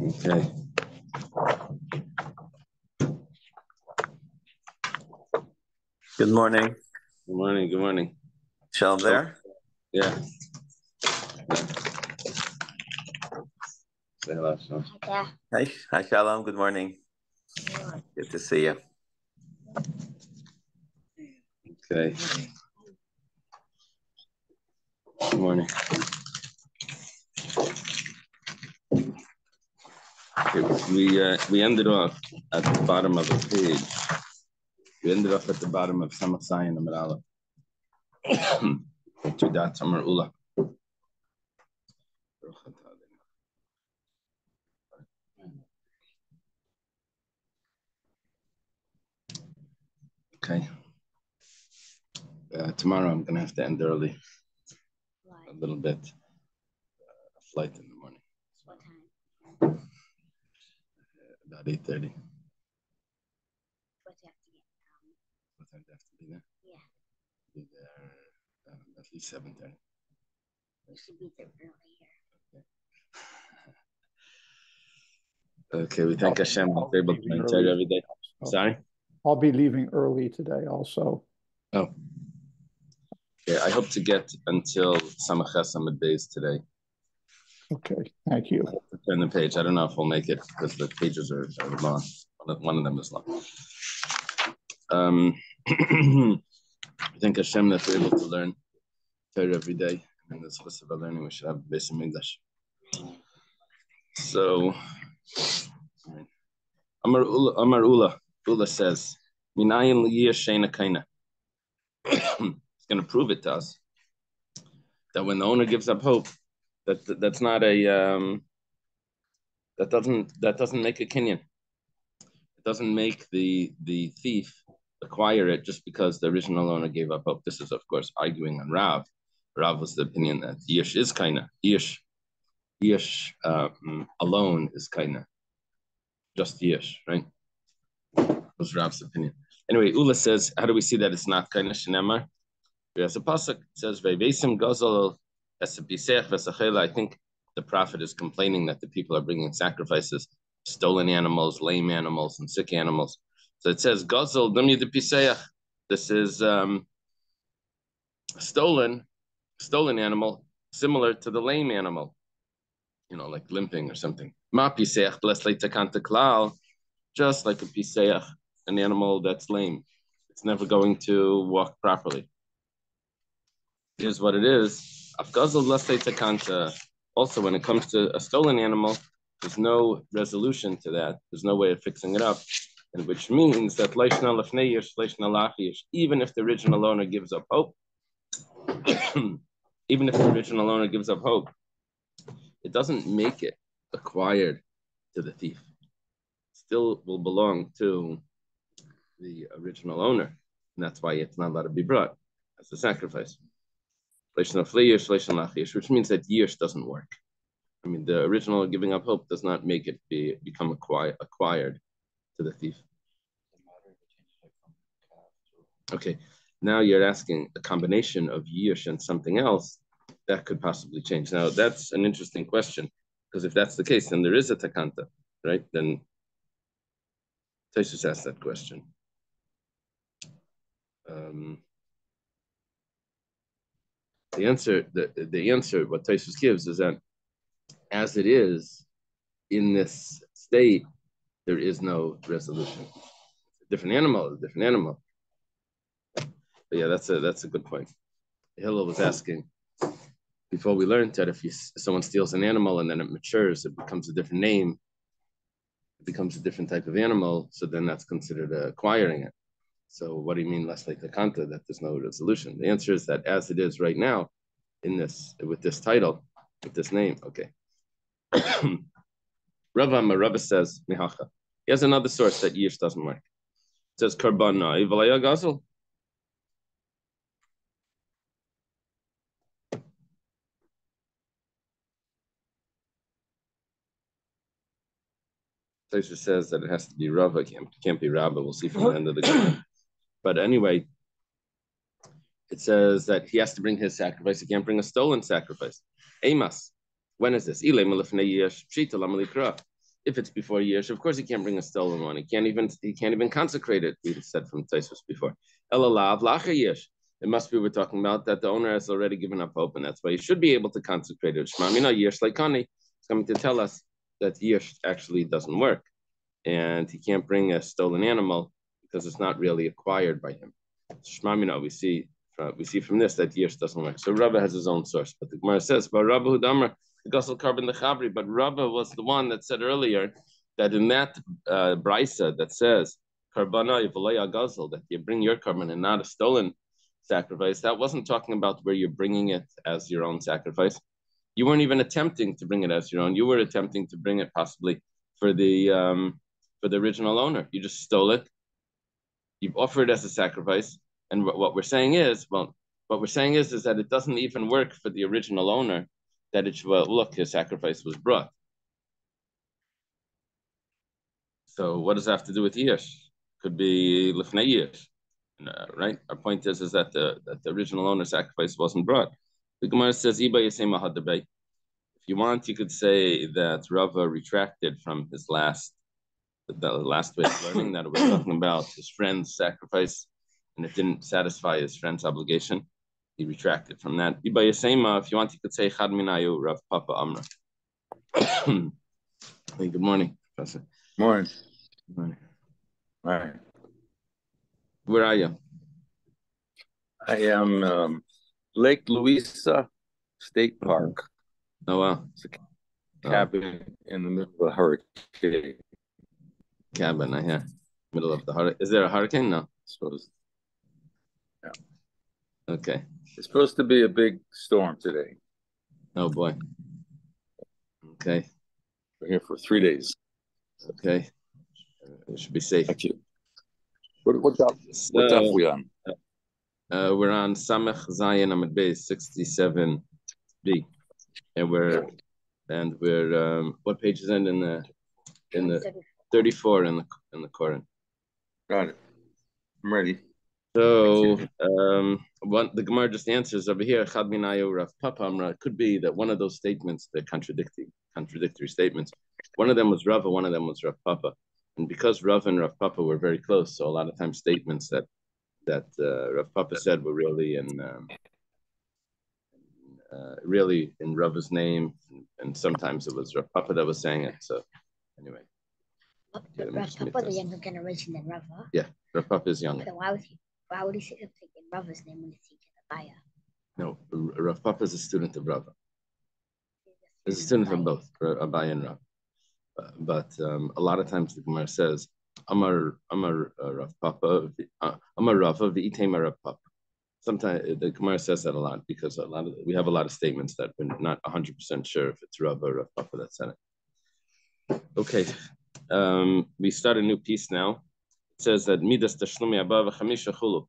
Okay. Good morning. Good morning. Good morning. Shalom there? Yeah. Say hello, Shalom. Hi, Shalom. Good morning. Good to see you. Okay. Good morning. Okay, we ended off at the bottom of the page. We ended off at the bottom of Samach Zayin Amar Aleph. Two dots, Amar Ula. Okay. Tomorrow I'm gonna have to end early. A little bit. A flight in the morning. What time? About 8:30. What do you have to get? What time do I have to be there? Yeah. Be there at least 7:30. You should be there earlier. Okay, we thank Hashem we're able to maintain every day. Sorry? I'll be leaving early today also. Oh. Yeah, I hope to get until Samach Samad days today. Okay, thank you. Turn the page. I don't know if we'll make it because the pages are long. One of them is long. I think Hashem that we're able to learn Torah every day. And this list of learning we should have based in English. So, Amar Ula says, Minayin liya sheina kaina. It's going to prove it to us that when the owner gives up hope, that's not a that doesn't make a kinyan. It doesn't make the thief acquire it just because the original owner gave up hope. This is of course arguing on Rav. Rav was the opinion that Yish is kaina. Yish alone is kaina. Just Yish, right? That was Rav's opinion. Anyway, Ula says, how do we see that it's not kaina shenemar? There's a pasuk that says, "Ve'vesim gazal esabisech v'sachela." I think the prophet is complaining that the people are bringing sacrifices, stolen animals, lame animals, and sick animals. So it says, "Gazal dami de piseach." This is stolen animal, similar to the lame animal, like limping or something. Ma piseach blesle takanta klal, just like a piseach, an animal that's lame. It's never going to walk properly. Here's what it is. Also, when it comes to a stolen animal, there's no resolution to that. There's no way of fixing it up. And which means that even if the original owner gives up hope, it doesn't make it acquired to the thief. It still will belong to the original owner. And that's why it's not allowed to be brought as a sacrifice. Which means that Yish doesn't work. I mean, the original giving up hope does not make it become acquired to the thief. Okay, now you're asking a combination of Yish and something else that could possibly change. Now, that's an interesting question, because if that's the case, then there is a takanta, right? Then Taisus asked that question. The answer, what Taisus gives is that as it is in this state, there is no resolution. A different animal. But yeah, that's a good point. Hillel was asking before we learned that if someone steals an animal and then it matures, it becomes a different name. It becomes a different type of animal. So then that's considered acquiring it. So what do you mean less like the kanta that there's no resolution? The answer is that as it is right now, with this title, with this name, okay. Rava says, Mihacha. He has another source that Yish doesn't work. It says, Karban Ivalaya Gazel. Taisha says that it has to be Rava, can't be Rabba. We'll see from the end of the Gemara. But anyway, it says that he has to bring his sacrifice. He can't bring a stolen sacrifice. Emas. When is this? if it's before years, of course he can't bring a stolen one. He can't even consecrate it. We said from Taisus before. Elalav lacha yesh. It must be we're talking about that the owner has already given up hope, and that's why he should be able to consecrate it. Shmamina yesh laikani. It's coming to tell us that yesh actually doesn't work, and he can't bring a stolen animal because it's not really acquired by him. Shmamina, we see from this that yesh doesn't work. So Rabba has his own source, but the Gemara says, "But Rabba Hudamar the Gosel carbon the Chabri." But Rabba was the one that said earlier that in that brisa that says Karbana Yivalaya Gosel, that you bring your carbon and not a stolen sacrifice. That wasn't talking about where you're bringing it as your own sacrifice. You weren't even attempting to bring it as your own. You were attempting to bring it possibly for the original owner. You just stole it. You've offered it as a sacrifice. And what we're saying is, is that it doesn't even work for the original owner. That it should, look, his sacrifice was brought. So what does that have to do with yesh? Could be lifnei yesh, right? Our point is that the original owner sacrifice wasn't brought. The Gemara says, if you want, you could say that Rava retracted from his last way of learning, that it was talking about his friend's sacrifice, and it didn't satisfy his friend's obligation. He retracted from that. If you want, you could say Chad Minayu Rav Papa Amra. Hey, good morning, Professor. Morning. Good morning. All right. Where are you? I am Lake Louisa State Park. Oh, wow. It's a cabin in the middle of a hurricane. Cabin, I hear. Middle of the hurricane. Is there a hurricane? No. Yeah. Okay. It's supposed to be a big storm today. Oh, boy. Okay. We're here for 3 days. Okay. It should be safe. Thank you. What Daf we on? We're on Samech Zayin Amid Beis 67b, and we're what page is it in the 34 in the Quran? Got it. I'm ready. So the Gemara just answers over here. Chad Minayu Rav Papa Amra. It could be that one of those statements, they're contradictory statements. One of them was Rava, one of them was Rav Papa, and because Rav and Rav Papa were very close, so a lot of times statements that Rav Papa said were really in Rava's name, and sometimes it was Rav Papa that was saying it. So anyway, Rav Papa, the younger generation than Rava. Yeah, Rav Papa is younger. So why would he say something in Rava's name when he's teaching Abaya? No, Rav Papa is a student of Rava. He's a student of both Abaya and Rav. But a lot of times the Gemara says, Amar Rav Papa, Amar Rava v'itema Rav Papa. Sometimes the Gemara says that a lot because we have a lot of statements that we're not 100% sure if it's Rava or Rav Papa that said it. Okay, we start a new piece now. It says that midas tashlumi abba v'chamisha chulu.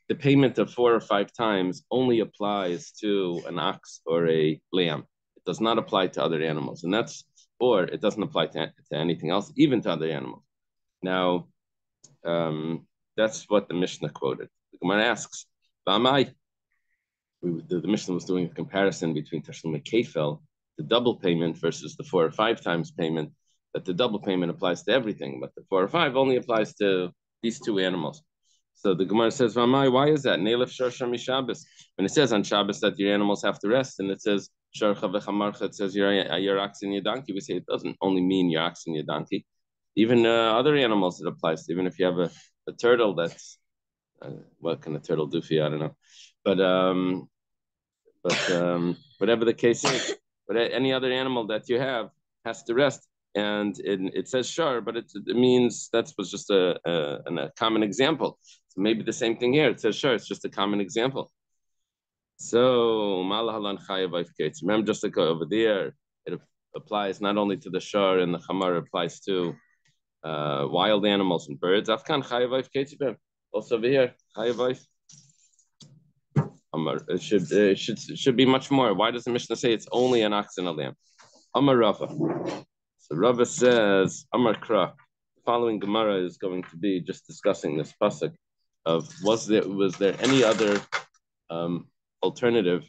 The payment of 4 or 5 times only applies to an ox or a lamb. It does not apply to other animals, or it doesn't apply to anything else, even to other animals. Now, that's what the Mishnah quoted. The Gemara asks, the Mishnah was doing a comparison between Tashlum Kefel, the double payment, versus the 4 or 5 times payment, that the double payment applies to everything, but the 4 or 5 only applies to these 2 animals. So the Gemara says, why is that? When it says on Shabbos that your animals have to rest, and it says, it says your ox and your donkey, we say it doesn't only mean your ox and your donkey. Even other animals it applies to. Even if you have a turtle that's, what can a turtle do for you? I don't know. But whatever the case is, but any other animal that you have has to rest. And it says sure, but it means that was just a common example. So maybe the same thing here. It says sure, it's just a common example. So remember, just like over there, it applies not only to the shar and the chamar, it applies to wild animals and birds. Afkan chayavayv ketzibem. Also over here, chayavayv. It should be much more. Why does the Mishnah say it's only an ox and a lamb? Amar Rava. So Rava says, Amar Kra. The following Gemara is going to be just discussing this pasuk of was there any other alternative,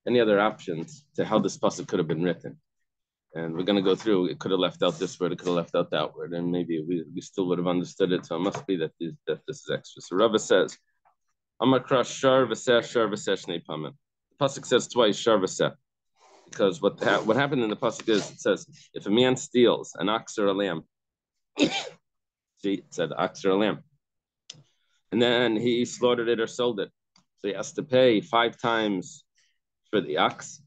any other options to how this pasuk could have been written. And we're going to go through. It could have left out this word. It could have left out that word, and maybe we still would have understood it. So it must be that this is extra. So Rava says, "Amakra shar v'seh shnei pamim." The pasuk says twice shar v'seh, because what happened in the pasuk is it says if a man steals an ox or a lamb, see it said ox or a lamb, and then he slaughtered it or sold it, so he has to pay 5 times for the ox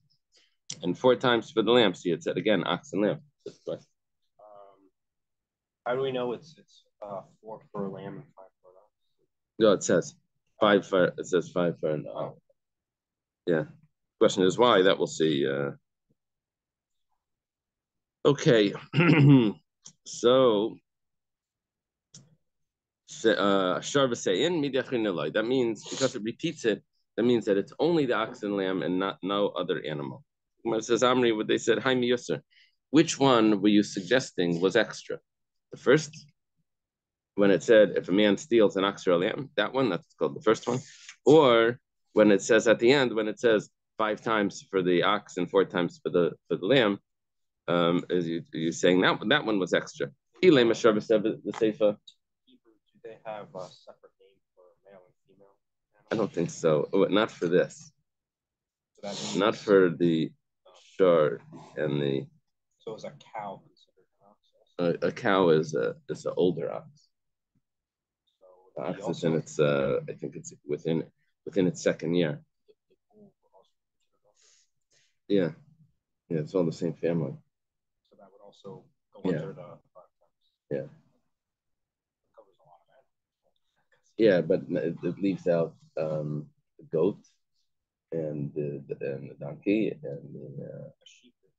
and 4 times for the lamb. See, it said again, ox and lamb. How do we know it's 4 for a lamb and 5 for an ox? No, it says 5 for. It says 5 for an ox. Yeah. Question is why? That we'll see. Okay. So that means because it repeats it, that means that it's only the ox and lamb and not no other animal. When it says Amri, what they said, Haim Yusser, which one were you suggesting was extra? The first, when it said if a man steals an ox or a lamb, that one, that's called the first one, or when it says at the end, when it says 5 times for the ox and 4 times for the lamb, is you saying that one was extra? The Seifa. Do they have a separate name for male and female animals? I don't think so. Oh, not for this. So that means, not for the shard and the. So is a cow considered an ox? A cow is an older ox. So The ox is in its. I think it's within its second year. The bull would also be considered also. Yeah, it's all the same family. So that would also go under the 5 times. Yeah. It covers a lot of animals. Yeah, but it leaves out the goat and the donkey and the sheep is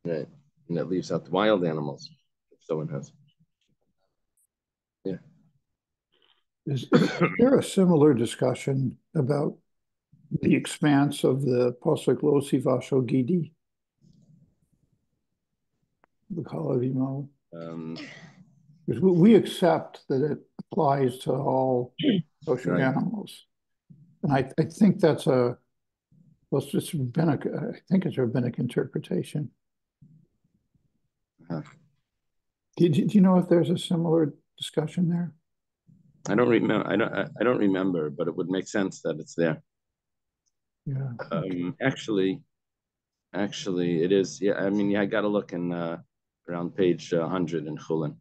right, and it leaves out the wild animals if someone has. Yeah. Is there a similar discussion about the expanse of the Pasuk Lo Sivasho Gidi? The Kalavimo. Because we accept that it applies to all kosher animals. And I think that's it's rabbinic, I think it's a rabbinic interpretation. Do you know if there's a similar discussion there? I don't remember. I don't remember, but it would make sense that it's there. Yeah. Actually, it is. Yeah, I mean, I got to look in around page 100 in Chulin.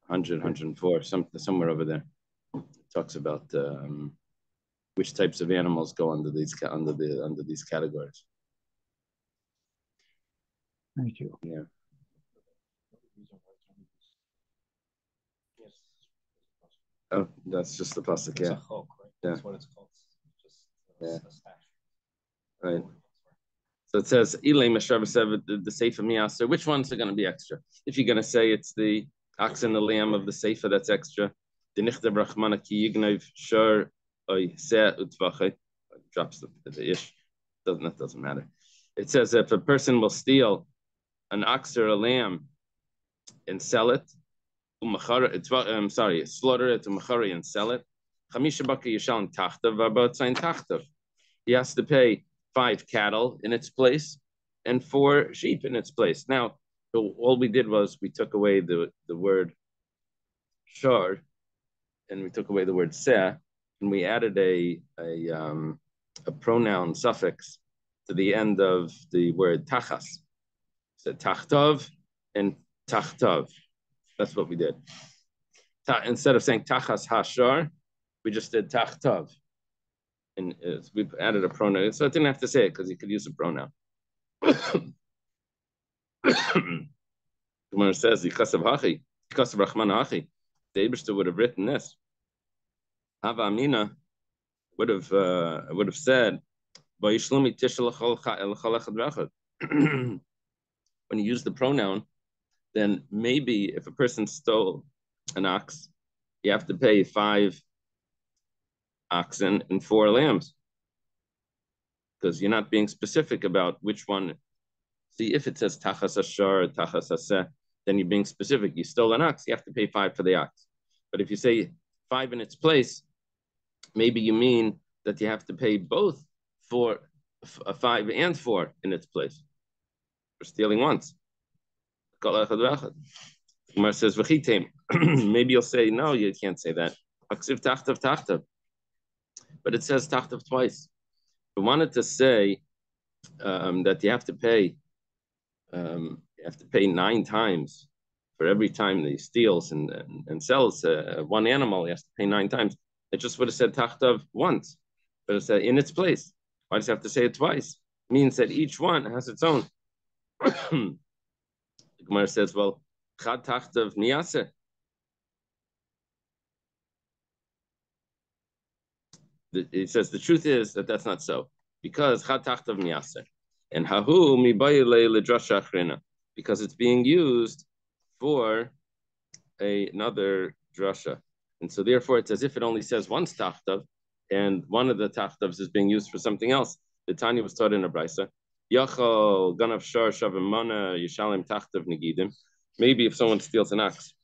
100, 104, somewhere over there. It talks about which types of animals go under these categories. Thank you. Yeah. Oh, that's just the pasuk. Yeah. Chok, right? That's what it's called. Just a stash. Right. So it says, the Seifa Miyasa. Which ones are going to be extra? If you're going to say it's the ox and the lamb of the Seifa, that's extra. The Nichtav Rachmana ki Yignav Shar Oy Se Utvache. Drops the ish. That doesn't matter. It says if a person will steal an ox or a lamb and sell it, slaughter it and sell it. He has to pay 5 cattle in its place and 4 sheep in its place. Now, all we did was we took away the word shar and we took away the word seh, and we added a pronoun suffix to the end of the word tachas. So tachtov and tachtov. That's what we did. Instead of saying tachas hashar, we just did tachtov. And we added a pronoun. So I didn't have to say it because you could use a pronoun. When it says, because of Rahman Hachi, the Eberster would have written this. Hava Amina would have said, when you use the pronoun, then maybe if a person stole an ox, you have to pay 5 oxen and 4 lambs, because you're not being specific about which one. See, if it says tachas ashar, tachas aseh, then you're being specific. You stole an ox, you have to pay 5 for the ox. But if you say 5 in its place, maybe you mean that you have to pay both for a 5 and 4 in its place. We're stealing once. Gemara says, maybe you'll say, no, you can't say that. But it says tachtav twice. We wanted to say that you have to pay 9 times for every time that he steals and sells one animal. He has to pay 9 times. It just would have said tachtav once, but it said in its place. Why does it have to say it twice? It means that each one has its own. The Gemara says, well, chad tachtav niyaseh. It says the truth is that that's not so, because chad tachtav niyaseh and hahu mibayile ledrasha achrena, because it's being used for another drasha, and so therefore it's as if it only says one tachtav, and one of the tachtavs is being used for something else. The Tanya was taught in a brisa. Yachol ganav shar shavim mana yishalim tachtav negidim. Maybe if someone steals an ox,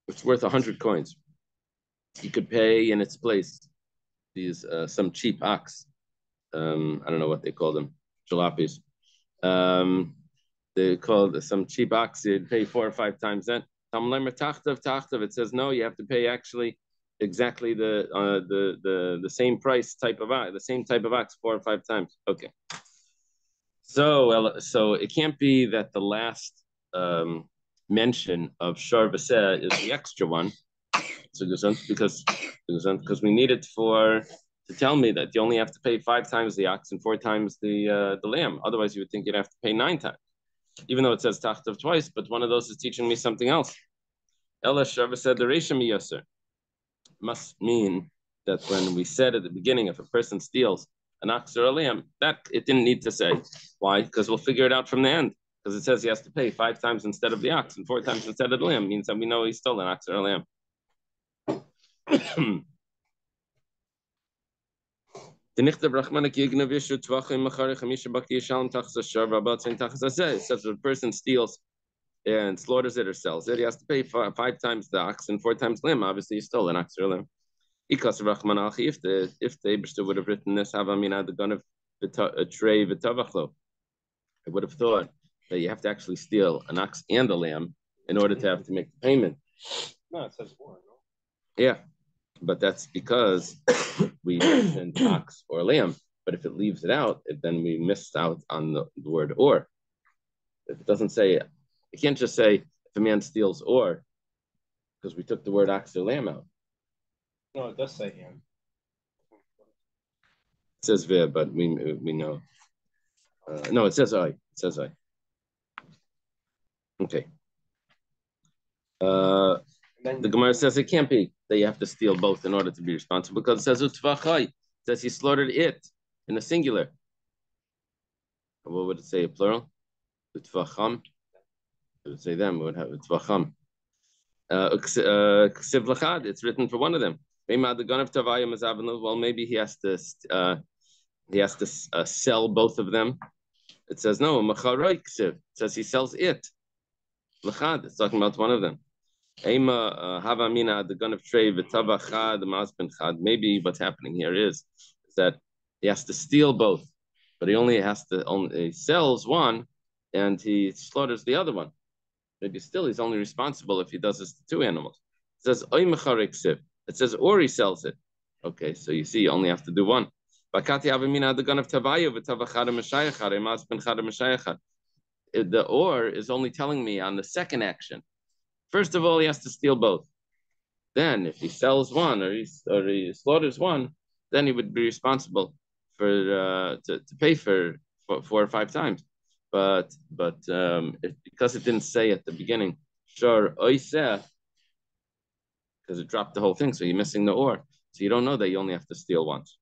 it's worth 100 coins, you could pay in its place these some cheap ox. I don't know what they call them, jalapis. They called some cheap ox. You'd pay 4 or 5 times that. It says no, you have to pay actually exactly the same price type of ox, the same type of ox 4 or 5 times. Okay. So it can't be that the last mention of shar v'seh is the extra one. So because we need it to tell me that you only have to pay 5 times the ox and 4 times the lamb. Otherwise, you would think you'd have to pay 9 times, even though it says tachtav twice. But one of those is teaching me something else. Ella shar said the reisha miyaser must mean that when we said at the beginning, if a person steals an ox or a lamb, that it didn't need to say. Why? Because we'll figure it out from the end. Because it says he has to pay 5 times instead of the ox and 4 times instead of the lamb. It means that we know he stole an ox or a lamb. It says if a person steals and slaughters it or sells it, he has to pay 5 times the ox and 4 times lamb. Obviously, he stole an ox or a lamb. If the Eibishter would have written this, I would have thought that you have to actually steal an ox and a lamb in order to have to make the payment. No, it says one. No? Yeah, but that's because we mentioned ox or lamb. But if it leaves it out, then we missed out on the word or. If it doesn't say it, you can't just say if a man steals or, because we took the word ox or lamb out. No, it does say and. It says ver, but we know. No, it says I. It says I. Okay. The Gemara says it can't be that you have to steal both in order to be responsible, because it says utvachai. It says he slaughtered it in a singular. What would it say? A plural? Utvacham. Would it say them? It would have utvacham. It's written for one of them. Well, maybe he has to sell both of them. It says no. It says he sells it. It's talking about one of them. Maybe what's happening here is that he has to steal both, but he sells one and he slaughters the other one. Maybe still he's only responsible if he does this to 2 animals. It says it says or he sells it. Okay, so you see you only have to do one. The or is only telling me on the second action. First of all, he has to steal both. Then, if he sells one or he slaughters one, then he would be responsible for to pay for 4 or 5 times. But because it didn't say at the beginning, sure oiseh, because it dropped the whole thing, so you're missing the or. So you don't know that you only have to steal once.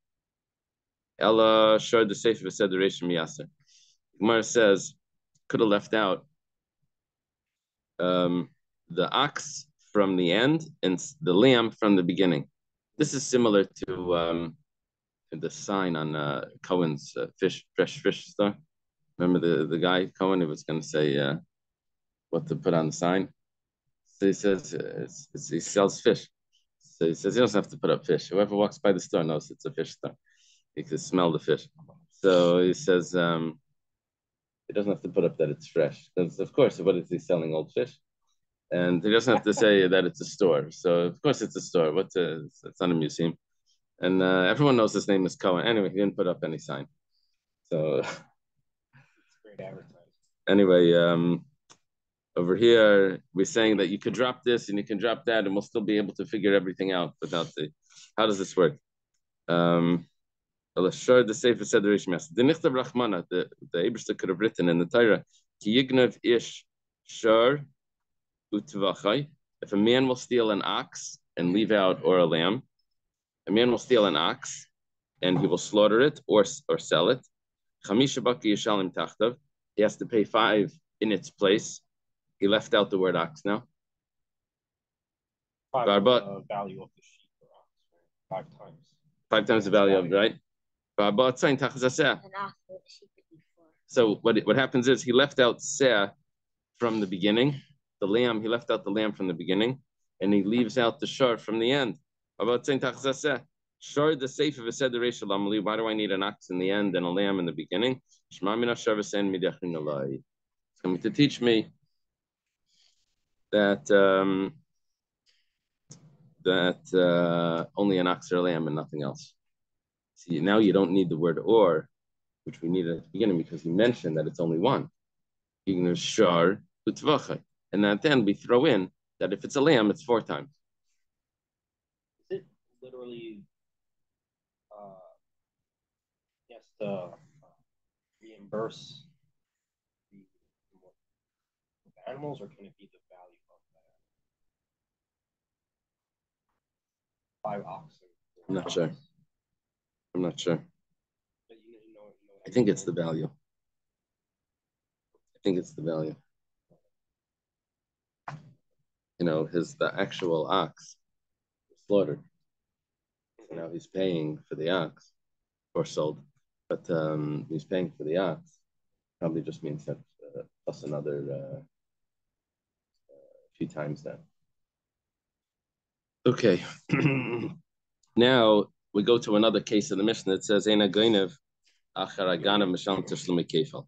Ella sure the sefer said the reisha miyaser. Gemara says could have left out the ox from the end and the lamb from the beginning. This is similar to the sign on Cohen's fresh fish store. Remember the guy Cohen who was going to say what to put on the sign. So he says he sells fish. So he says he doesn't have to put up fish. Whoever walks by the store knows it's a fish store. You can smell the fish. So he says he doesn't have to put up that it's fresh because, of course, what is he selling? Old fish, and he doesn't have to say that it's a store. So of course it's a store. It's not a museum, and everyone knows his name is Cohen. Anyway, he didn't put up any sign. So It's great advertising. anyway, over here we're saying that you could drop this and you can drop that, and we'll still be able to figure everything out without the. How does this work? The Sefer said the Rishmas. The Nichtav Rachmana, the Eberster could have written in the Torah, Ki Yignav Ish Shar Utvachai. If a man will steal an ox and leave out or a lamb, a man will steal an ox and he will slaughter it or sell it. Chamisha Baki Yishalim Tachtav. He has to pay 5 in its place. He left out the word ox now. 5 the value of the sheep or ox, right? 5 times. 5 times the value of, right? So what happens is he left out seh from the beginning, the lamb. He left out the lamb from the beginning, and he leaves out the shar from the end. Shar the safe of a said the Reishal Amali. Why do I need an ox in the end and a lamb in the beginning? It's coming to teach me that only an ox or a lamb and nothing else. See, now you don't need the word or, which we needed at the beginning because he mentioned that it's only one. Shar utvachai, and at the end we throw in that if it's a lamb, it's 4 times. Is it literally yes to reimburse the animals, or can it be the value of that? 5 oxen. I'm not sure. But you know I think it's the value. The actual ox was slaughtered. So now he's paying for the ox, or sold, but he's paying for the ox. Probably just means that plus another few times that. Okay. Now we go to another case of the Mishnah that says, Eina goinev achar agana misham tishlumi kefal.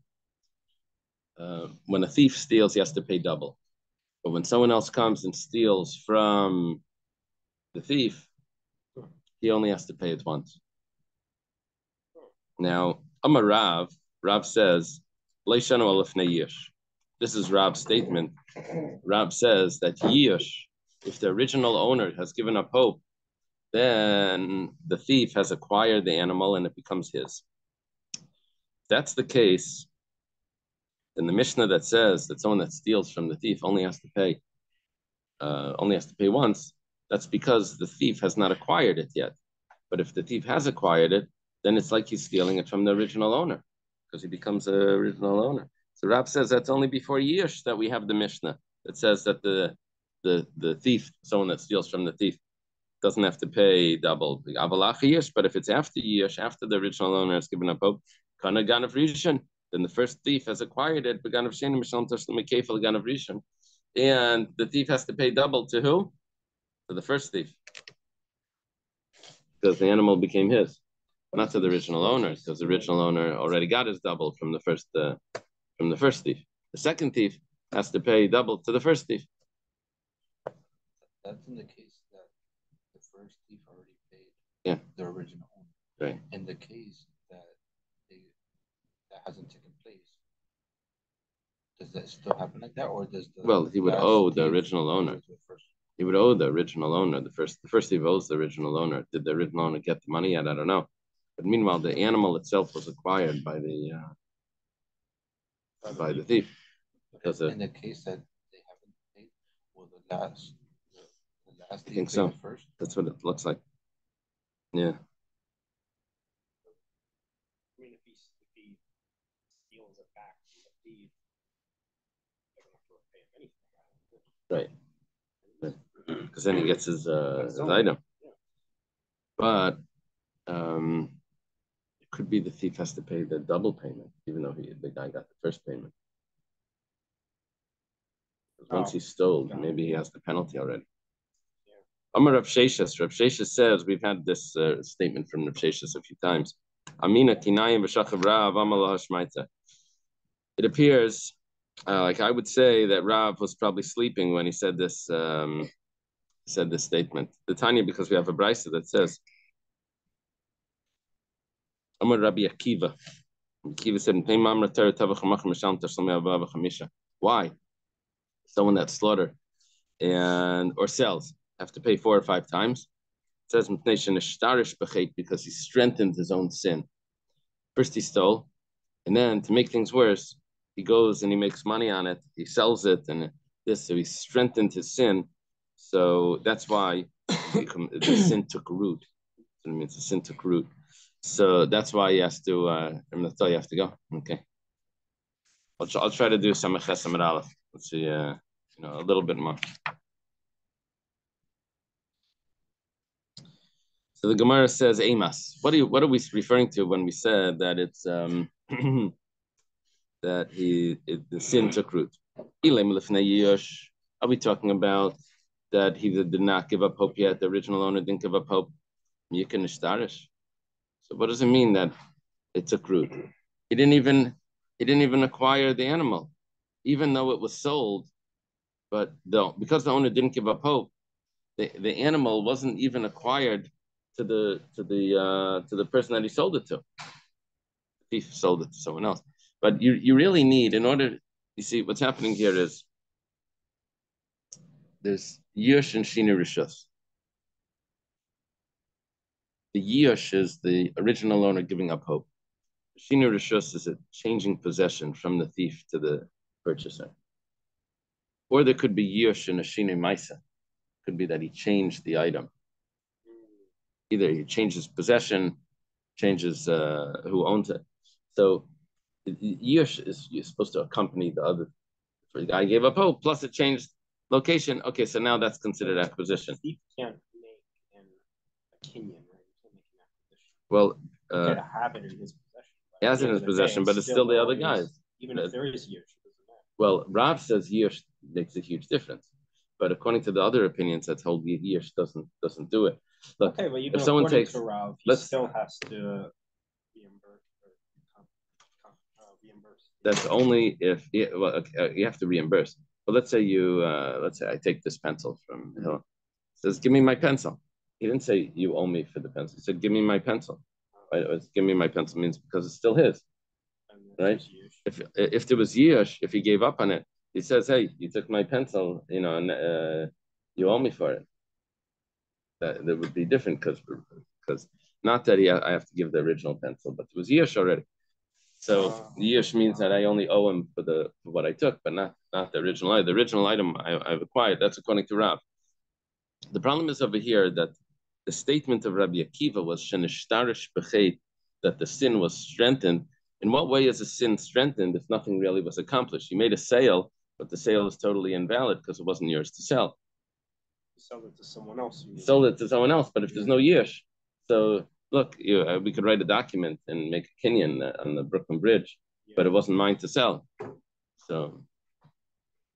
When a thief steals, he has to pay double. But when someone else comes and steals from the thief, he only has to pay it once. Now, Amar Rav says, this is Rav's statement. Rav says that Yish, if the original owner has given up hope, then the thief has acquired the animal and it becomes his. If that's the case, then the Mishnah that says that someone that steals from the thief only has to pay once, that's because the thief has not acquired it yet. But if the thief has acquired it, then it's like he's stealing it from the original owner, because he becomes the original owner. So Rab says that's only before Yish that we have the Mishnah that says that the thief, someone that steals from the thief, doesn't have to pay double. But if it's after Yish, after the original owner has given up hope, then the first thief has acquired it, and the thief has to pay double to who? To the first thief, because the animal became his, not to the original owner, because the original owner already got his double from the first thief. The second thief has to pay double to the first thief. That's in the case that the first thief already paid the original owner. Right. In the case that hasn't taken place, does that still happen like that, or does he would owe the original owner. He would owe the original owner. The first thief owes the original owner. Did the original owner get the money yet? I don't know. But meanwhile, the animal itself was acquired by the thief. Because in the case that they haven't paid, will the last I think so. First? That's what it looks like. Yeah. I mean, if he steals it back from the thief, they're going to pay him anything. Right. Because then he gets his item. Yeah. But it could be the thief has to pay the double payment, even though the guy got the first payment. Once he stole, maybe he has the penalty already. Amar Rav Sheshes. Rav Sheshes says, we've had this statement from Rav Sheshes a few times. Amina kinayim v'shachav Rav amalah hashmaita. It appears, like I would say, that Rav was probably sleeping when he said this statement. The Tanya, because we have a brisa that says, Amar Rabbi Akiva. Akiva said, why? Someone that slaughter and or sells have to pay 4 or 5 times. It says because he strengthened his own sin. First he stole, and then to make things worse, he goes and he makes money on it. He sells it, and so he strengthened his sin. So that's why the sin took root. So it means the sin took root. So that's why he has to. That's all you have to go. Okay. I'll try to do some Samar Aleph. Let's see. A little bit more. So the Gemara says Amos. What are we referring to when we said that it's that the sin took root? Are we talking about that he did not give up hope yet? The original owner didn't give up hope. So what does it mean that it took root? He didn't even acquire the animal, even though it was sold. But because the owner didn't give up hope, the animal wasn't even acquired to the person that he sold it to. The thief sold it to someone else. But you really need, in order, you see, what's happening here is there's Yush and Shina Rishus. The Yush is the original owner giving up hope. Shina Rishus is a changing possession from the thief to the purchaser. Or there could be Yush and a Shina Maisa. It could be that he changed the item. Either he changes possession, changes who owns it. So Yush is supposed to accompany the other. The guy gave up hope, plus it changed location. Okay, so now that's considered acquisition. He can't make a Kenyan, right? He can't make an acquisition. Well, he can't have it in his possession. He has it in his possession, but it's still the other guy's. Even if there is Yush, it doesn't matter. Well, Rav says Yush makes a huge difference. But according to the other opinions, that's whole Yush doesn't do it. Look, okay, but even if someone according takes, to Rav, he still has to reimburse. That's only if you have to reimburse. But let's say I take this pencil from Hill. It says, give me my pencil. He didn't say you owe me for the pencil. He said, give me my pencil. Right? Give me my pencil means because it's still his. Right? If there was Yush, if he gave up on it, he says, hey, you took my pencil, and you owe me for it. That would be different because not that I have to give the original pencil, but it was Yush already. So Yush means that I only owe him for what I took, but not the original item. The original item I've acquired. That's according to Rav. The problem is over here that the statement of Rabbi Akiva was shenishtarish b'chet, that the sin was strengthened. In what way is a sin strengthened if nothing really was accomplished? You made a sale, but the sale is totally invalid because it wasn't yours to sell. You sold it to someone else. You sold it to someone else, but if there's no Yush, so look, we could write a document and make a Kenyan on the Brooklyn Bridge, but it wasn't mine to sell. So,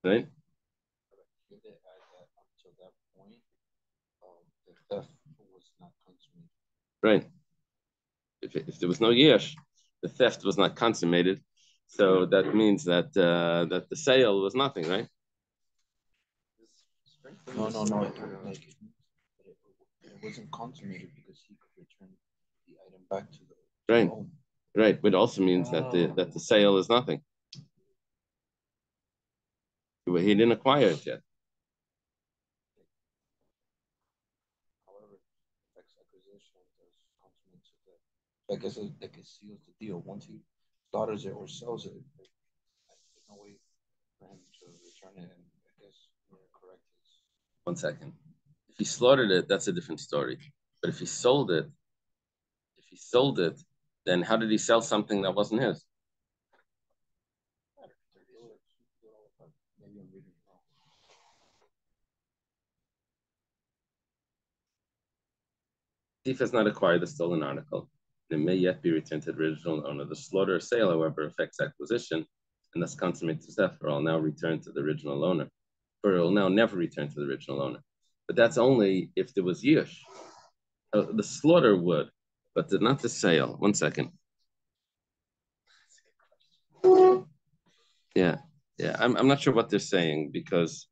right? Until that point, the theft was not consummated. Right. If there was no Yush, the theft was not consummated. So that means that the sale was nothing, right? No. It wasn't consummated because he could return the item back to the right. owner. Right, but it also means that the sale is nothing. He didn't acquire it yet. However, acquisition does consummate the. I guess it seals the deal. Once he slaughters it or sells it, there's no way for him to return it. And I guess you're correct. 1 second. If he slaughtered it, that's a different story. But if he sold it, then how did he sell something that wasn't his? Thief has not acquired the stolen article. It may yet be returned to the original owner. The slaughter or sale, however, affects acquisition and thus consummates the theft, or I'll now return to the original owner. Or it will now never return to the original owner. But that's only if there was Yush. The slaughter would. but not the sale. 1 second. Yeah, I'm not sure what they're saying because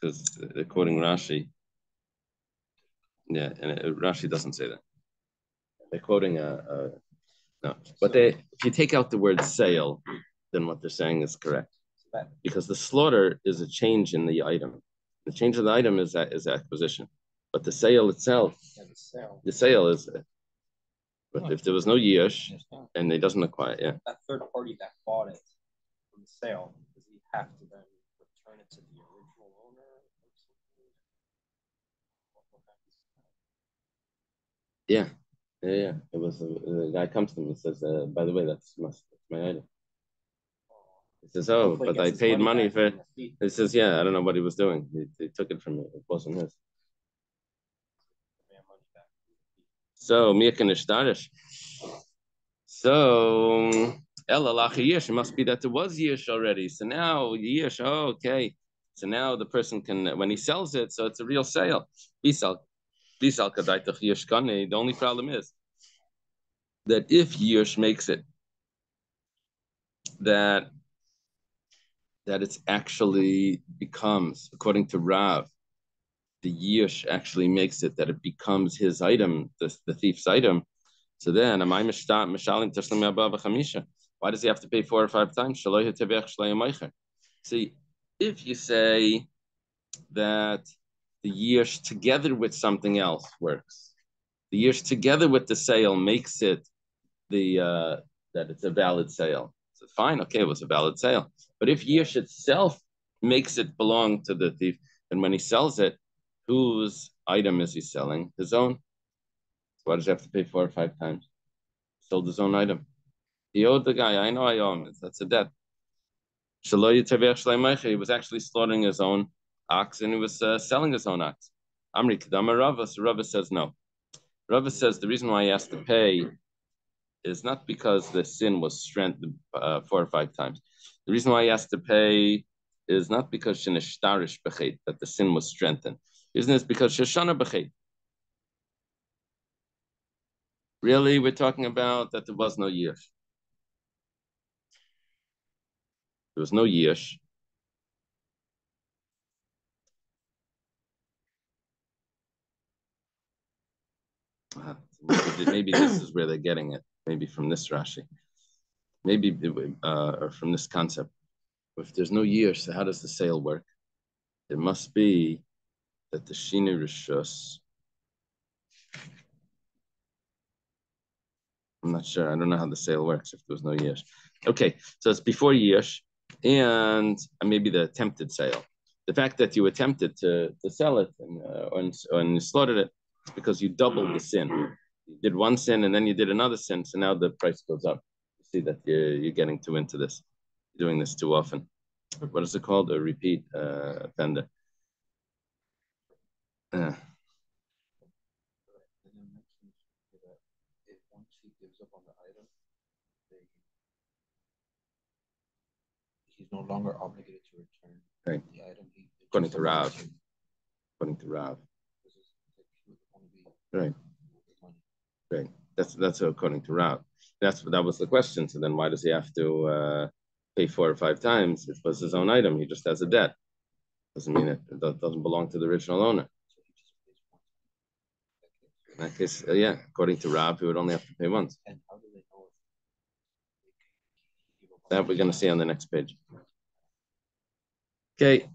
they're quoting Rashi. Yeah, and Rashi doesn't say that. They're quoting no, but if you take out the word sale, then what they're saying is correct. Because the slaughter is a change in the item. The change of the item is acquisition. But the sale itself, the sale is, but if there was no yish and it doesn't acquire, that third party that bought it from the sale, does he have to then return it to the original owner or something? Yeah. It was the guy comes to me and says, by the way, that's my item. He says, oh, but I paid money for it. He says, yeah, I don't know what he was doing. He took it from me. It wasn't his. So, so, it must be that there was yish already. So now, yish, okay. So now the person can, when he sells it, so it's a real sale. The only problem is that if yish makes it, that it's actually becomes, according to Rav, the yish actually makes it that it becomes his item, the thief's item. So then, why does he have to pay 4 or 5 times? See, if you say that the yish together with something else works, the yish together with the sale makes it that it's a valid sale. So fine, okay, it was a valid sale. But if yish itself makes it belong to the thief, and when he sells it, whose item is he selling? His own. So why does he have to pay 4 or 5 times? Sold his own item. He owed the guy. I know I owe him. That's a debt. He was actually slaughtering his own ox, and he was selling his own ox. Amri Kedama Rava. So Rava says no. Rava says the reason why he has to pay is not because the sin was strengthened 4 or 5 times. The reason why he has to pay is not because shenishtarish bechet, that the sin was strengthened. The reason is because sheshana bechet. Really, we're talking about that there was no yish. There was no yish. Maybe this is where they're getting it. Maybe from this Rashi. Maybe or from this concept. If there's no yish, so how does the sale work? It must be that the shini rishus. I'm not sure. I don't know how the sale works if there was no yish. Okay, so it's before yish, and maybe the attempted sale. The fact that you attempted to sell it and you slaughtered it, it's because you doubled the sin. You did one sin and then you did another sin, so now the price goes up. You see that you're getting too into this, you're doing this too often. What is it called? A repeat offender. He's no longer obligated to return the item. According to Rav. Right. That's according to Rav. That was the question. So then, why does he have to pay 4 or 5 times? It was his own item. He just has a debt. Doesn't mean it doesn't belong to the original owner. In that case, according to Rav, he would only have to pay once. And how do they know that we're going to see on the next page. Okay.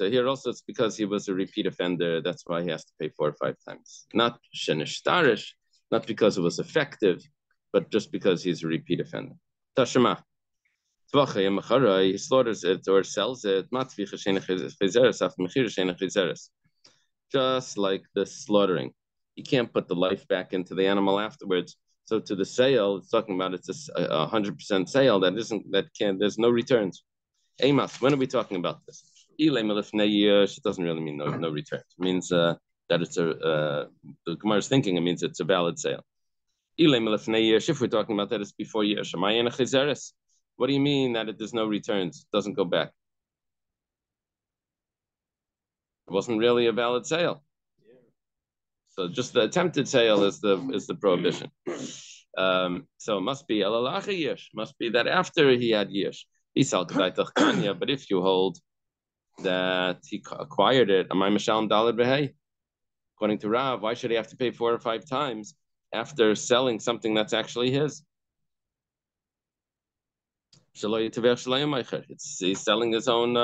Here also it's because he was a repeat offender. That's why he has to pay 4 or 5 times. Not shenishtarish, not because it was effective, but just because he's a repeat offender. Tashema. He slaughters it or sells it. Just like the slaughtering. You can't put the life back into the animal afterwards. So to the sale, it's talking about it's a 100% sale. There's no returns. Amos, when are we talking about this? It doesn't really mean no returns. It means that it's the Gemara is thinking it means it's a valid sale. If we're talking about that, it's before years. What do you mean that there's no returns? It doesn't go back. It wasn't really a valid sale. So just the attempted sale is the prohibition. So it must be elalacha yish. Must be that after he had yish. But if you hold that he acquired it, am I mishalem daled behei? According to Rav, why should he have to pay 4 or 5 times after selling something that's actually his? He's selling his own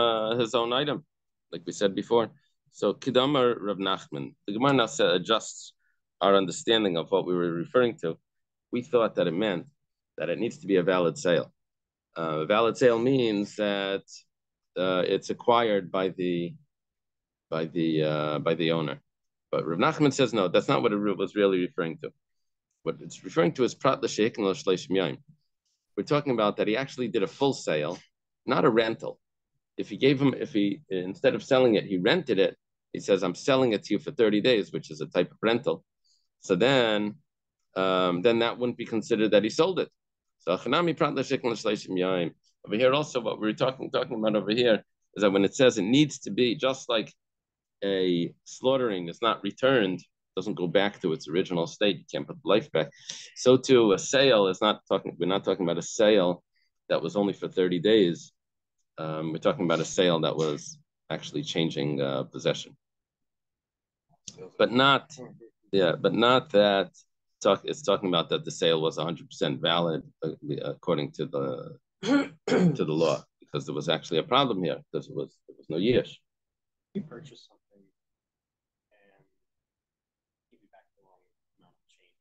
item, like we said before. So Kidamar Rav Nachman, the Gemara now adjusts our understanding of what we were referring to. We thought that it meant that it needs to be a valid sale. A valid sale means that it's acquired by the owner. But Rav Nachman says no, that's not what it was really referring to. What it's referring to is prat l'sheik and l'shleishim yom. We're talking about that he actually did a full sale, not a rental. If he instead of selling it, he rented it. He says, "I'm selling it to you for 30 days," which is a type of rental. So then that wouldn't be considered that he sold it. So over here also, what we're talking about over here is that when it says it needs to be just like a slaughtering is not returned, doesn't go back to its original state, you can't put the life back. So too, a sale is we're not talking about a sale that was only for 30 days. We're talking about a sale that was actually changing possession. But not that it's talking about that the sale was 100% valid according to the to the law, because there was actually a problem here, because there was no yish. You purchase something and give you back the wrong amount of change.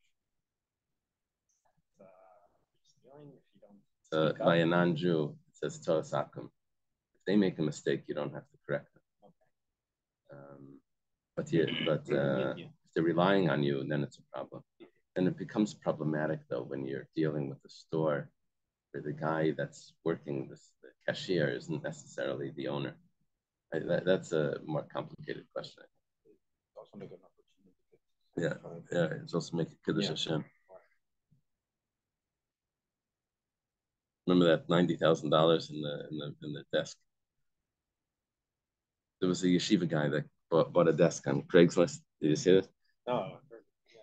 Stealing if you don't. By a non-Jew, it says Toras Akum. If they make a mistake, you don't have to correct them. Okay. But if they're relying on you, then it's a problem. And it becomes problematic though when you're dealing with a store where the guy that's working the cashier isn't necessarily the owner. That's a more complicated question. Yeah, it's also make a Kiddush Hashem. Remember that $90,000 in the desk? There was a yeshiva guy that bought a desk on Craigslist. Did you see this? Oh,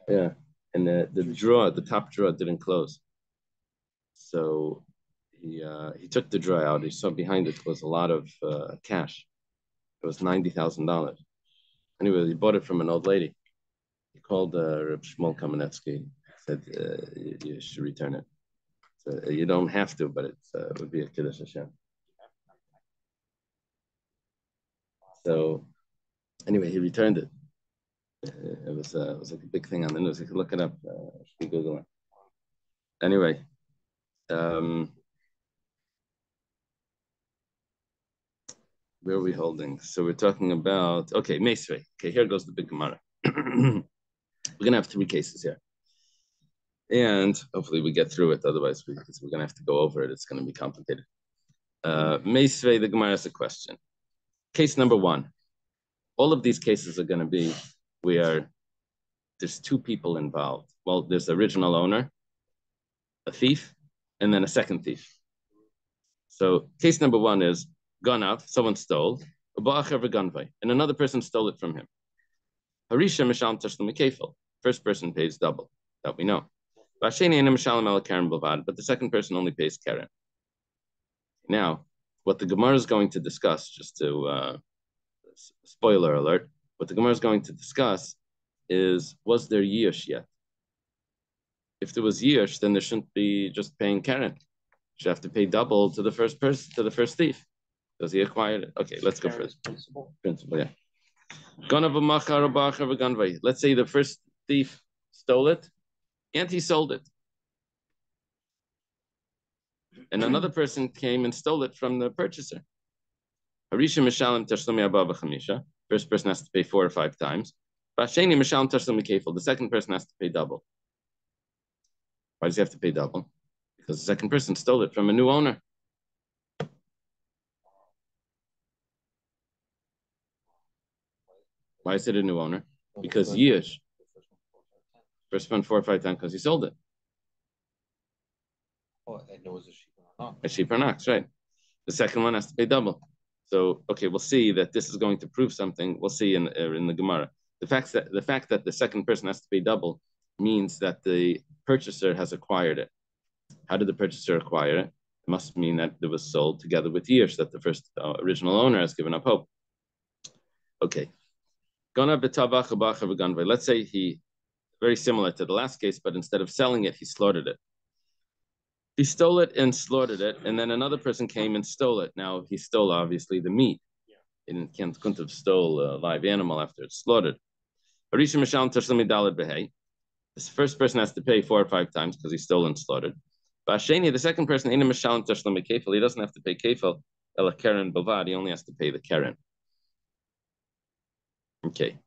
yeah. And the top drawer didn't close. So he took the drawer out. He saw behind it was a lot of cash. It was $90,000. Anyway, he bought it from an old lady. He called Reb Shmuel Kamenetsky. Said you should return it. So you don't have to, but it would be a Kiddush Hashem. So anyway, he returned it. It was like a big thing on the news. You could look it up. Google it. Anyway, where are we holding? So we're talking about, okay, Meisvei. Okay, here goes the big Gemara. We're going to have 3 cases here. And hopefully we get through it. Otherwise, because we're going to have to go over it. It's going to be complicated. Meisvei, the Gemara has a question. Case number 1. All of these cases are going to be where there's 2 people involved. Well, there's the original owner, a thief, and then a second thief. So case number 1 is Ganav, someone stole, and another person stole it from him. Harisha Mishal Tashlim Kefil. First person pays double. That we know. But the second person only pays Karen. Now, what the Gemara is going to discuss, just to spoiler alert, what the Gemara is going to discuss is, was there Yish yet? If there was Yish, then there shouldn't be just paying Karen. You should have to pay double to the first person, to the first thief. Because he acquired it. Okay, let's go first. Principle, yeah. Let's say the first thief stole it and he sold it. And another person came and stole it from the purchaser. First person has to pay 4 or 5 times. The second person has to pay double. Why does he have to pay double? Because the second person stole it from a new owner. Why is it a new owner? Because Yish. First one 4 or 5 times because he sold it. Oh, and it was a sheep or not. A sheep or an ox, right? The second one has to pay double. So, okay, we'll see that this is going to prove something. We'll see in the Gemara. The fact that the second person has to pay double means that the purchaser has acquired it. How did the purchaser acquire it? It must mean that it was sold together with years, that the first original owner has given up hope. Okay. Let's say he, very similar to the last case, but instead of selling it, he slaughtered it. He stole it and slaughtered it, and then another person came and stole it. Now, he stole, obviously, the meat. He couldn't have stole a live animal after it's slaughtered. This first person has to pay 4 or 5 times because he stole and slaughtered. The second person, he doesn't have to pay kefil, ela keren bavad. He only has to pay the keren. Okay.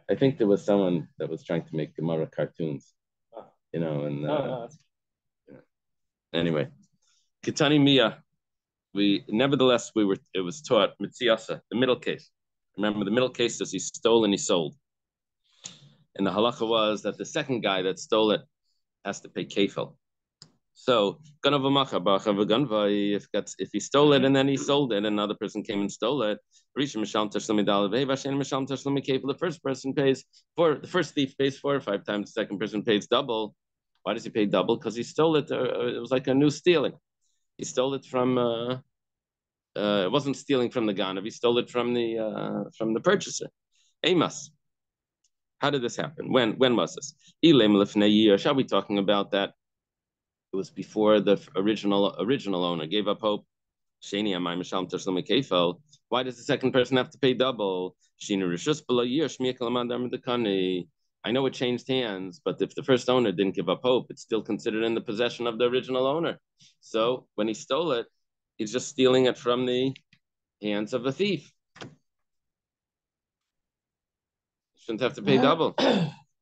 I think there was someone that was trying to make Gemara cartoons, and anyway, Kitani Mia. It was taught Mitziasa, the middle case. Remember, the middle case is he stole and he sold. And the halacha was that the second guy that stole it has to pay kefil. So, if he stole it and then he sold it, and another person came and stole it, the first person pays the first thief pays 4 or 5 times, the second person pays double. Why does he pay double? Because he stole it. It was like a new stealing. He stole it from. It wasn't stealing from the ganav. He stole it from the purchaser. Amos. How did this happen? When was this? Shall we talking about that? It was before the original owner gave up hope. Why does the second person have to pay double? I know it changed hands, but if the first owner didn't give up hope, it's still considered in the possession of the original owner. So when he stole it, he's just stealing it from the hands of a thief. Shouldn't have to pay double.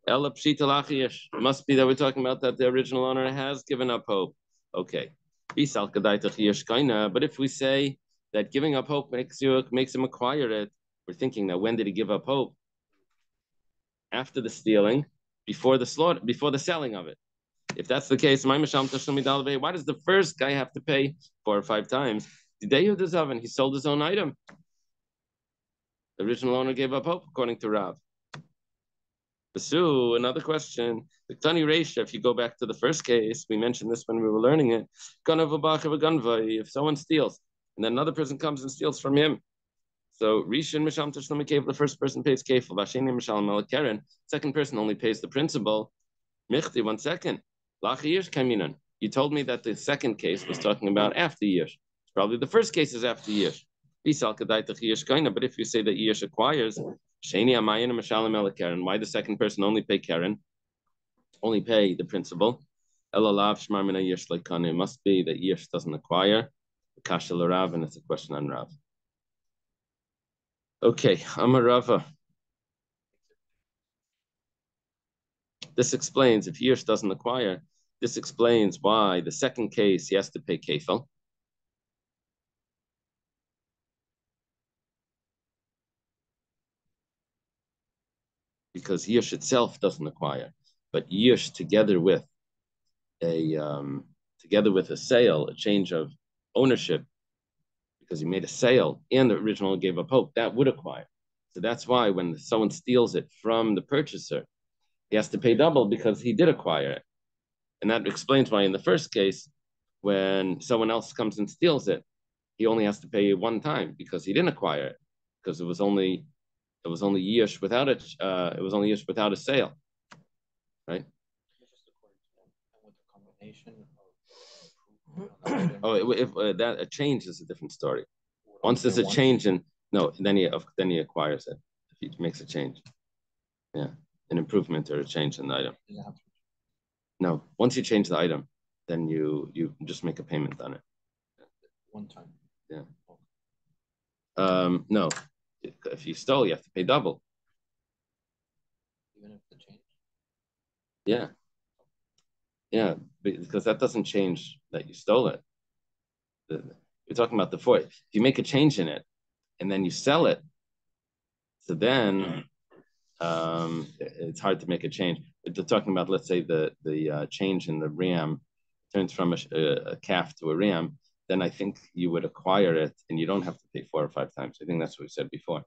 Must be that we're talking about that the original owner has given up hope. Okay. But if we say that giving up hope makes him acquire it, we're thinking that when did he give up hope? After the stealing, before the slaughter, before the selling of it. If that's the case, why does the first guy have to pay 4 or 5 times? He sold his own item. The original owner gave up hope, according to Rav. Basu, another question. The Tani Reisha, if you go back to the first case, we mentioned this when we were learning it. If someone steals, and then another person comes and steals from him. So Rishon Misham Tashlumi Kefil, the first person pays Kefil. Vasheni Mishal Malak Keren, second person only pays the principal. Michti, 1 second. Lachi Yish Kaminan. You told me that the second case was talking about after Yish. Probably the first case is after Yish. But if you say that Yish acquires, Sheni Amayin and Mishalim Ela Keren, why the second person only pay Keren? Only pay the principal. Elalav Shmar Mina Yish Lekane. It must be that Yish doesn't acquire. Kasha Rav, and it's a question on Rav. Okay, Amar Rava. This explains, if Yish doesn't acquire, this explains why the second case he has to pay kefil. Because Yish itself doesn't acquire, but Yish together with a sale, a change of ownership, because he made a sale and the original gave up hope, that would acquire. So that's why when someone steals it from the purchaser, he has to pay double because he did acquire it. And that explains why in the first case, when someone else comes and steals it, he only has to pay 1 time because he didn't acquire it, because it was only Yish without it. It was only Yish without a sale, right? That a change is a different story. Once there's a change then he acquires it if he makes a change. Yeah, an improvement or a change in the item. No, once you change the item, then you just make a payment on it. 1 time. Yeah. No, if you stole, you have to pay double. Even if the change. Yeah. Yeah, because that doesn't change that you stole it. We're talking about the 4. If you make a change in it and then you sell it, so then it's hard to make a change. If they're talking about, let's say, the change in the RAM turns from a calf to a ram, then I think you would acquire it and you don't have to pay 4 or 5 times. I think that's what we said before,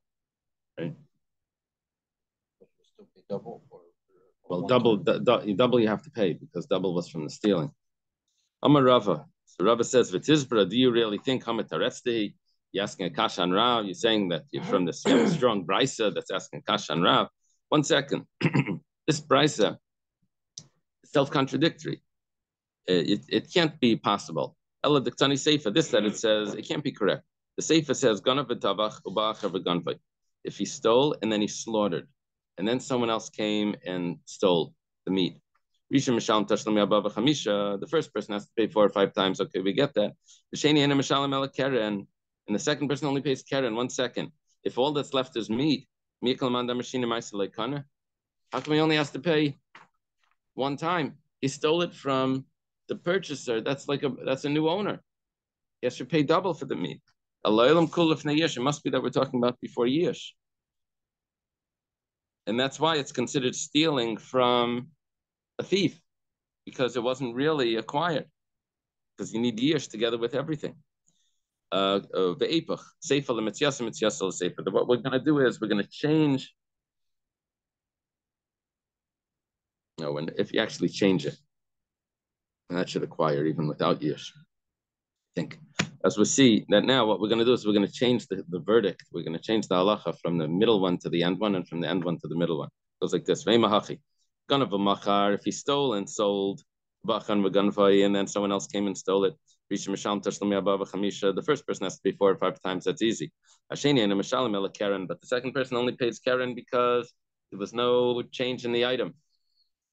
right? Still pay double well, double you have to pay because double was from the stealing. Amar Rava. So Rava says, "V'tizbra, do you really think Hamataresti? You're asking a kasha on Rav. You're saying that you're from this strong brisa that's asking a kasha on Rav. 1 second. This brisa is self-contradictory. It can't be possible. Ella Diktani Seifa, this that it says, it can't be correct. The Seifa says, Ganav v'tavach uba'achar v'ganvay. If he stole and then he slaughtered, and then someone else came and stole the meat. The first person has to pay 4 or 5 times. Okay, we get that. And the second person only pays keren. 1 second. If all that's left is meat, how come he only has to pay 1 time? He stole it from the purchaser. That's a new owner. He has to pay double for the meat. It must be that we're talking about before yesh. And that's why it's considered stealing from a thief, because it wasn't really acquired. Because you need yesh together with everything. What we're going to do is we're going to change. No, and if you actually change it, and that should acquire even without yesh. I think, as we see that now, what we're going to do is we're going to change the verdict. We're going to change the halacha from the middle one to the end one, and from the end one to the middle one. It goes like this: if he stole and sold, and then someone else came and stole it, the first person has to pay 4 or 5 times. That's easy. But the second person only pays keren because there was no change in the item,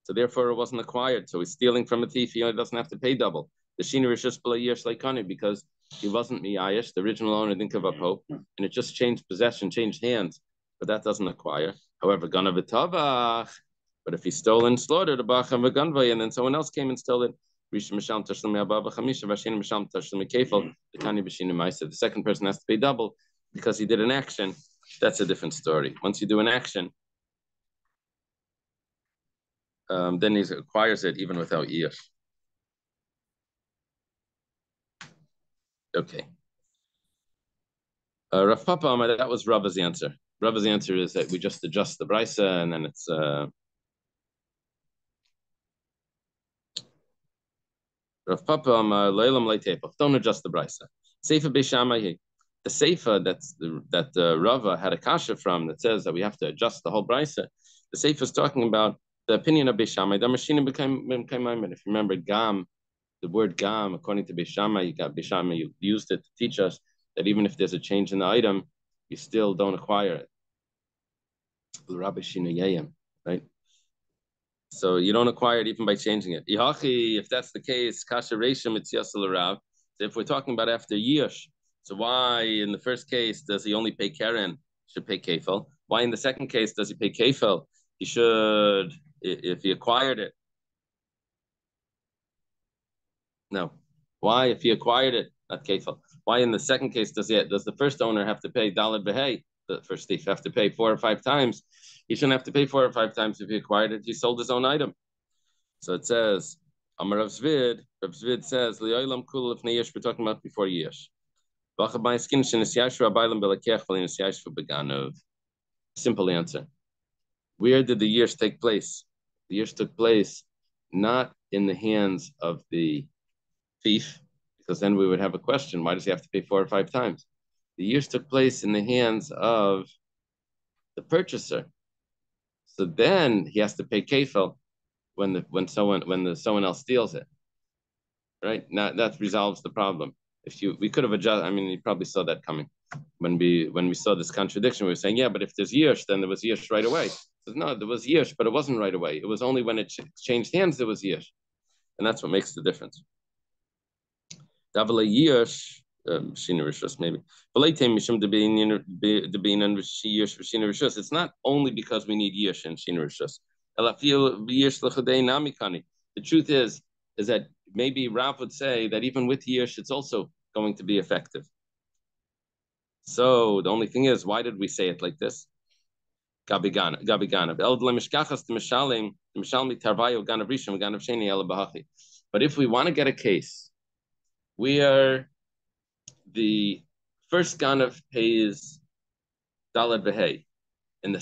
so therefore it wasn't acquired. So he's stealing from a thief. He doesn't have to pay double. The shiner is just below yesh leikani because he wasn't miyayish. The original owner didn't give up hope, and it just changed possession, changed hands. But that doesn't acquire. However, ganav v'tavach. But if he stole and slaughtered a bacham v'ganvay, and then someone else came and stole it, the second person has to pay double because he did an action. That's a different story. Once you do an action, then he acquires it even without yesh. Okay. Rav Papa, that was Rava's answer. Rava's answer is that we just adjust the brisa and then it's Rav Papa Leilam Leitepach. Don't adjust the brisa. Seifa Beishamai. The Seifa that Rava had a kasha from that says that we have to adjust the whole brisa. The Seifa is talking about the opinion of Beishamai. The machine became if you remember Gam, the word Gam, according to Beishamai, you used it to teach us that even if there's a change in the item, you still don't acquire it. Right? So you don't acquire it even by changing it. If that's the case, kasha reishim it's yasel rav. So if we're talking about after yesh, so why in the first case does he only pay keren? Should pay kefel. Why in the second case does he pay kefel? He should, if he acquired it. No. Why if he acquired it, not kefel? Why in the second case does the first owner have to pay daled behei? The first thief have to pay 4 or 5 times. He shouldn't have to pay 4 or 5 times if he acquired it. He sold his own item. So it says, Amar Rav Zvid. Rav Zvid says, Li'olam kul if neyesh. We're talking about before yesh. Simple answer. Where did the years take place? The years took place not in the hands of the thief, because then we would have a question: why does he have to pay 4 or 5 times? The years took place in the hands of the purchaser. So then he has to pay kefel when someone else steals it. Right? Now that resolves the problem. We could have adjusted. I mean, you probably saw that coming when we saw this contradiction. We were saying, yeah, but if there's yesh, then there was yesh right away. So no, there was yesh, but it wasn't right away. It was only when it changed hands there was yesh, and that's what makes the difference. Davala yesh. Maybe. It's not only because we need yesh and shina rishus. The truth is that maybe Rav would say that even with yesh, it's also going to be effective. So the only thing is, why did we say it like this? But if we want to get a case where the first ganav pays dalad v'hei in the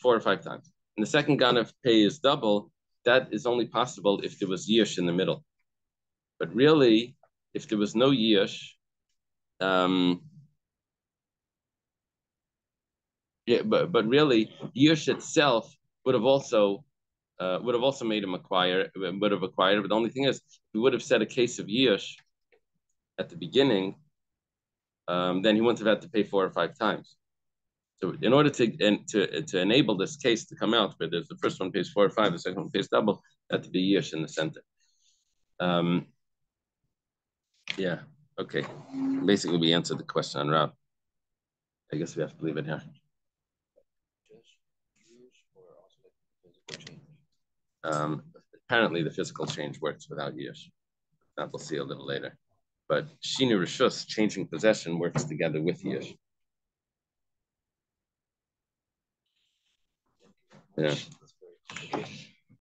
4 or 5 times, and the second ganav pays double, that is only possible if there was yish in the middle. But really, if there was no yish, but really, yish itself would have also made him acquired. But the only thing is, we would have said a case of yish at the beginning, then he wouldn't have had to pay 4 or 5 times. So in order to enable this case to come out, where there's the first one pays 4 or 5, the second one pays double, that to be yish in the center. Yeah. Okay. Basically, we answered the question on Rav. I guess we have to leave it here. Apparently, the physical change works without yish. That we'll see a little later. But shinu rishus, changing possession, works together with yish. Yeah.